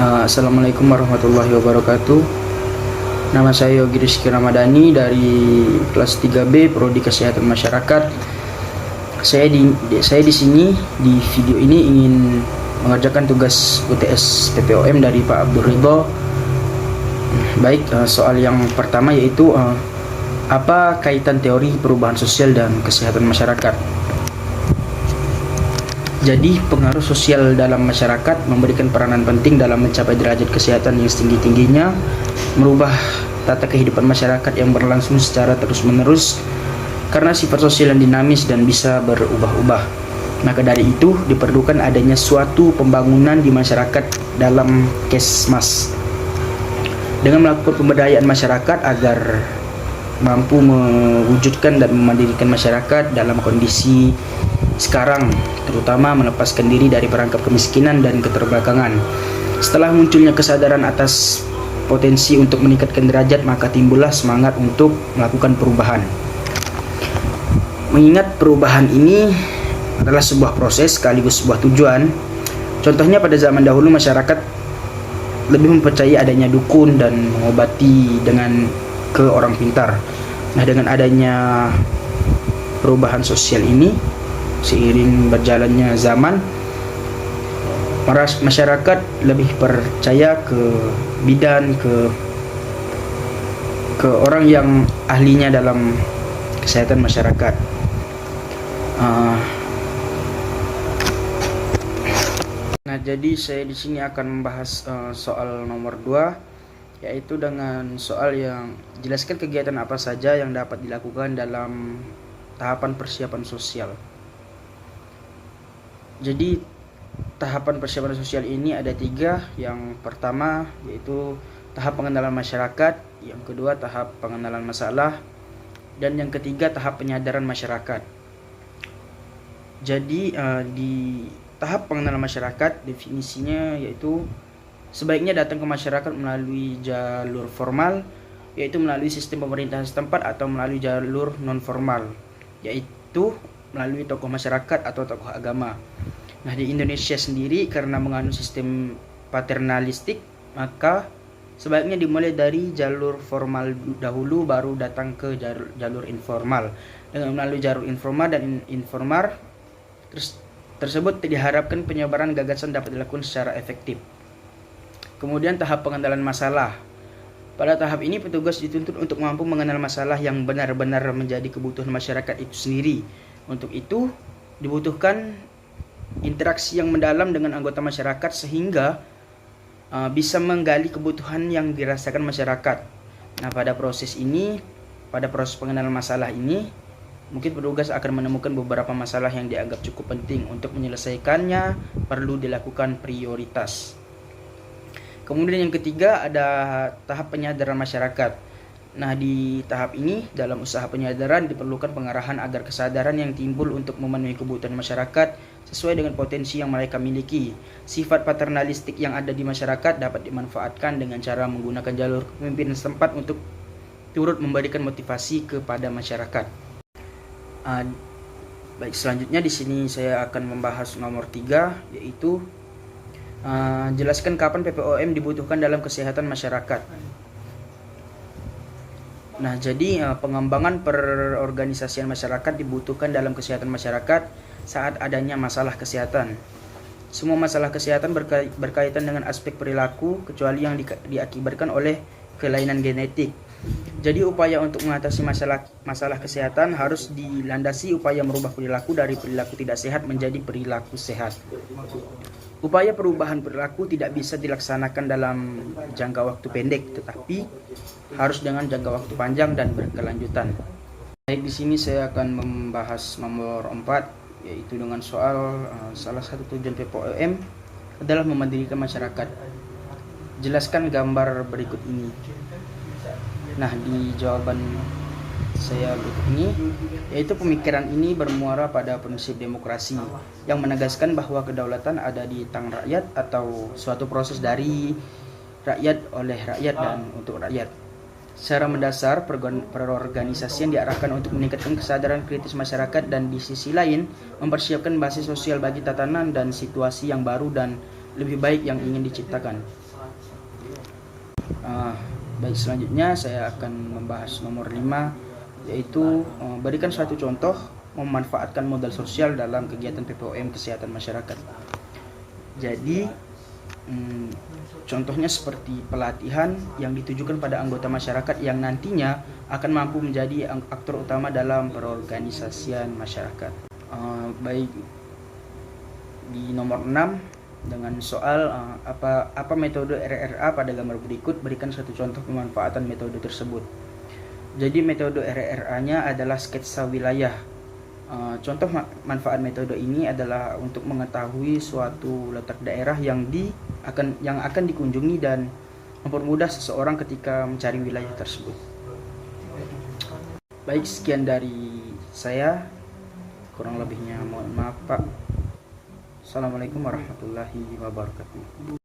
Assalamualaikum warahmatullahi wabarakatuh. Nama saya Yogi Rizky Ramadhani dari kelas 3B Prodi Kesehatan Masyarakat. Saya di sini di video ini ingin mengerjakan tugas UTS PPOM dari Pak Abdul Ridho. Baik, soal yang pertama yaitu apa kaitan teori perubahan sosial dan kesehatan masyarakat. Jadi, pengaruh sosial dalam masyarakat memberikan peranan penting dalam mencapai derajat kesehatan yang setinggi-tingginya, merubah tata kehidupan masyarakat yang berlangsung secara terus-menerus karena sifat sosial yang dinamis dan bisa berubah-ubah. Maka dari itu, diperlukan adanya suatu pembangunan di masyarakat dalam Kesmas dengan melakukan pemberdayaan masyarakat agar mampu mewujudkan dan memandirikan masyarakat dalam kondisi sekarang, terutama melepaskan diri dari perangkap kemiskinan dan keterbelakangan. Setelah munculnya kesadaran atas potensi untuk meningkatkan derajat, maka timbullah semangat untuk melakukan perubahan. Mengingat perubahan ini adalah sebuah proses sekaligus sebuah tujuan. Contohnya pada zaman dahulu masyarakat lebih mempercayai adanya dukun dan mengobati dengan ke orang pintar. Nah, dengan adanya perubahan sosial ini, seiring berjalannya zaman, masyarakat lebih percaya ke bidan, ke orang yang ahlinya dalam kesehatan masyarakat. Nah, jadi saya di sini akan membahas soal nomor 2, yaitu dengan soal yang jelaskan kegiatan apa saja yang dapat dilakukan dalam tahapan persiapan sosial. Jadi tahapan persiapan sosial ini ada 3. Yang pertama yaitu tahap pengenalan masyarakat, yang kedua tahap pengenalan masalah, dan yang ketiga tahap penyadaran masyarakat. Jadi di tahap pengenalan masyarakat definisinya yaitu sebaiknya datang ke masyarakat melalui jalur formal, yaitu melalui sistem pemerintahan setempat, atau melalui jalur non formal, yaitu melalui tokoh masyarakat atau tokoh agama. Nah, di Indonesia sendiri karena menganut sistem paternalistik, maka sebaiknya dimulai dari jalur formal dahulu baru datang ke jalur informal. Dengan melalui jalur informal dan informal tersebut diharapkan penyebaran gagasan dapat dilakukan secara efektif. Kemudian tahap pengenalan masalah. Pada tahap ini petugas dituntut untuk mampu mengenal masalah yang benar-benar menjadi kebutuhan masyarakat itu sendiri. Untuk itu dibutuhkan interaksi yang mendalam dengan anggota masyarakat sehingga bisa menggali kebutuhan yang dirasakan masyarakat. Nah, pada proses pengenalan masalah ini, mungkin petugas akan menemukan beberapa masalah yang dianggap cukup penting. Untuk menyelesaikannya perlu dilakukan prioritas. Kemudian yang ketiga ada tahap penyadaran masyarakat. Nah, di tahap ini dalam usaha penyadaran diperlukan pengarahan agar kesadaran yang timbul untuk memenuhi kebutuhan masyarakat sesuai dengan potensi yang mereka miliki. Sifat paternalistik yang ada di masyarakat dapat dimanfaatkan dengan cara menggunakan jalur kepemimpinan setempat untuk turut memberikan motivasi kepada masyarakat. Baik, selanjutnya di sini saya akan membahas nomor 3, yaitu jelaskan kapan PPOM dibutuhkan dalam kesehatan masyarakat. Nah, jadi pengembangan perorganisasian masyarakat dibutuhkan dalam kesehatan masyarakat saat adanya masalah kesehatan. Semua masalah kesehatan berkaitan dengan aspek perilaku kecuali yang diakibatkan oleh kelainan genetik. Jadi upaya untuk mengatasi masalah kesehatan harus dilandasi upaya merubah perilaku dari perilaku tidak sehat menjadi perilaku sehat. Upaya perubahan perilaku tidak bisa dilaksanakan dalam jangka waktu pendek, tetapi harus dengan jangka waktu panjang dan berkelanjutan. Baik, di sini saya akan membahas nomor 4, yaitu dengan soal salah satu tujuan PPOM adalah memandirikan masyarakat. Jelaskan gambar berikut ini. Nah, di jawaban saya berikut ini, yaitu pemikiran ini bermuara pada prinsip demokrasi yang menegaskan bahwa kedaulatan ada di tangan rakyat atau suatu proses dari rakyat oleh rakyat dan untuk rakyat. Secara mendasar, perorganisasian diarahkan untuk meningkatkan kesadaran kritis masyarakat dan di sisi lain mempersiapkan basis sosial bagi tatanan dan situasi yang baru dan lebih baik yang ingin diciptakan. Baik, selanjutnya saya akan membahas nomor 5, yaitu berikan suatu contoh memanfaatkan modal sosial dalam kegiatan PPOM kesehatan masyarakat. Jadi contohnya seperti pelatihan yang ditujukan pada anggota masyarakat yang nantinya akan mampu menjadi aktor utama dalam perorganisasian masyarakat. Baik, di nomor 6 dengan soal apa metode RRA pada gambar berikut, berikan satu contoh pemanfaatan metode tersebut. Jadi metode RRA-nya adalah sketsa wilayah. Contoh manfaat metode ini adalah untuk mengetahui suatu letak daerah yang akan dikunjungi dan mempermudah seseorang ketika mencari wilayah tersebut. Baik, sekian dari saya. Kurang lebihnya mohon maaf, Pak. Assalamualaikum warahmatullahi wabarakatuh.